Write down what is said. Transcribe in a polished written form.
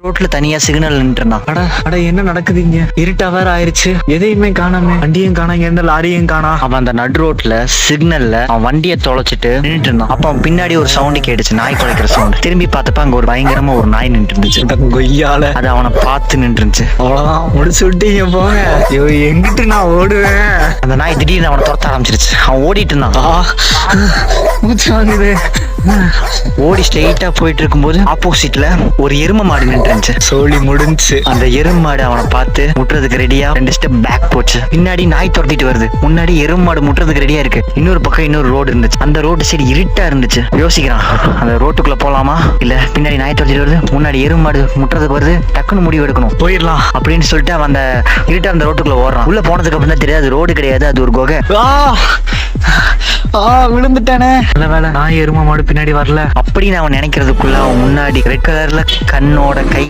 ரோட்ல தனியா சிக்னல் நின்றுனான். அட என்ன நடக்குது இங்க? இருட்டா வேற ஆயிருச்சு, எதையுமே காணாம, வண்டியும் காணாம, எந்த லாரியும் காணா. அவன் அந்த நடு ரோட்ல சிக்னல்ல அவன் வண்டியை தொலைச்சிட்டு நின்றுட்டு இருந்தான். அப்ப அவன் பின்னாடி ஒரு சவுண்ட் கேட்டுச்சு, நாய் குலைக்கிற சவுண்ட். திரும்பி பார்த்தப்ப அங்க ஒரு பயங்கரமா ஒரு நாய் நின்று இருந்துச்சு. கொய்யால அது அவனை பார்த்து நின்று இருந்துச்சு. அவ்வளவுதான், முடிச்சு விட்டீங்க போங்க. ஐயோ, எங்கிட்டு நான் ஓடுவேன்? அந்த நாய் திடீர்னு அவனை துரத்த ஆரம்பிச்சிருச்சு. அவன் ஓடிட்டு இருந்தான். மூச்சு வாங்குது. ஓடி ஸ்ட்ரெயிட்டா போயிட்டு இருக்கும்போது ஆப்போசிட்ல ஒரு எரும மாடு நின்று இருந்துச்சு. சோழி முடிஞ்சு. அந்த எரும மாடு அவனை பார்த்து முட்டுறதுக்கு ரெடியா 2 ஸ்டெப் பேக் போச்சு. பின்னாடி நாய் துரத்திட்டு வருது, முன்னாடி எரும மாடு முட்டுறதுக்கு ரெடியா இருக்கு. இன்னொரு பக்கம் இன்னொரு ரோடு இருந்துச்சு. அந்த ரோடு சைடு இருட்டா இருந்துச்சு. யோசிக்கிறான், அந்த ரோட்டுக்குள்ள போலாமா இல்ல பின்னாடி நாய் துரத்திட்டு வருது, முன்னாடி எரும மாடு முட்டுறதுக்கு வருது, டக்குன்னு முடிவு எடுக்கணும், போயிடலாம் அப்படின்னு சொல்லிட்டு அவன் அந்த இருட்டா அந்த ரோட்டுக்குள்ள ஓடுறான். உள்ள போனதுக்கு அப்புறம் தான் தெரியாது ரோடு கிடையாது, அது ஒரு குகை. விழுந்துட்டானே. நல்ல வேலை நான் எரும மாடு பின்னாடி வரல அப்படின்னு அவன் நினைக்கிறதுக்குள்ள அவன் முன்னாடி ரெட் கலர்ல கண்ணோட கை